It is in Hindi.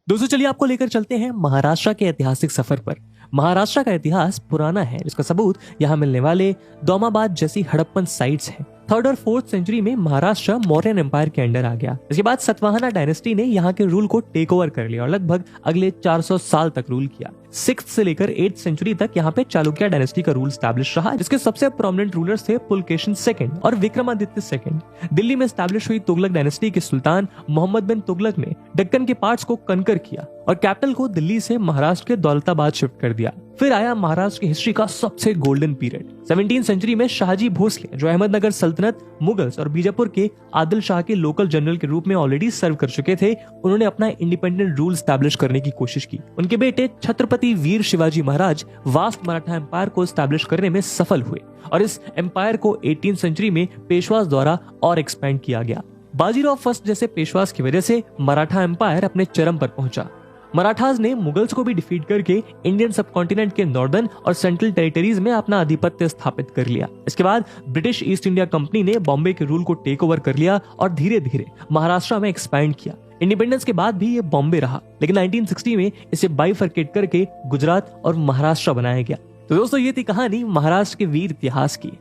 दोस्तों चलिए आपको लेकर चलते हैं महाराष्ट्र के ऐतिहासिक सफर पर। महाराष्ट्र का इतिहास पुराना है, जिसका सबूत यहाँ मिलने वाले दोमाबाद जैसी हड़प्पन साइट्स हैं। 3rd और 4th सेंचुरी में महाराष्ट्र मौर्यन एम्पायर के अंडर आ गया। इसके बाद सतवाहना डायनेस्टी ने यहाँ के रूल को टेक ओवर कर लिया और लगभग अगले 400 साल तक रूल किया। 6th से लेकर 8th सेंचुरी तक यहाँ पे चालुक्य डायनेस्टी का रूल स्टैब्लिश रहा, जिसके सबसे प्रोमिनेंट रूलर्स थे पुलकेशिन सेकंड और विक्रमादित्य सेकंड। दिल्ली में स्टैब्लिश हुई तुगलक डायनेस्टी के सुल्तान मोहम्मद बिन तुगलक ने दक्कन के पार्ट्स को कनकर किया और कैपिटल को दिल्ली से महाराष्ट्र के दौलताबाद शिफ्ट कर दिया। फिर आया महाराष्ट्र की हिस्ट्री का सबसे गोल्डन पीरियड। 17th सेंचुरी में शाहजी भोसले, जो अहमदनगर सल्तनत, मुगल्स और बीजापुर के आदिल शाह के लोकल जनरल के रूप में ऑलरेडी सर्व कर चुके थे, उन्होंने अपना इंडिपेंडेंट रूल स्टैब्लिश करने की कोशिश की। उनके बेटे छत्रपति वीर शिवाजी महाराज वास्ट मराठा एम्पायर को स्टैब्लिश करने में सफल हुए और इस एम्पायर को 18th सेंचुरी में पेशवास द्वारा और एक्सपेंड किया गया। बाजीराव फर्स्ट जैसे पेशवास की वजह से मराठा एम्पायर अपने चरम पर पहुंचा। मराठास ने मुगल्स को भी डिफीट करके इंडियन सबकॉन्टिनेंट के नॉर्दर्न और सेंट्रल टेरिटरीज में अपना आधिपत्य स्थापित कर लिया। इसके बाद ब्रिटिश ईस्ट इंडिया कंपनी ने बॉम्बे के रूल को टेक ओवर कर लिया और धीरे धीरे महाराष्ट्र में एक्सपैंड किया। इंडिपेंडेंस के बाद भी ये बॉम्बे रहा, लेकिन 1960 में इसे बाइफरकेट करके गुजरात और महाराष्ट्र बनाया गया। तो दोस्तों ये थी कहानी महाराष्ट्र के वीर इतिहास की।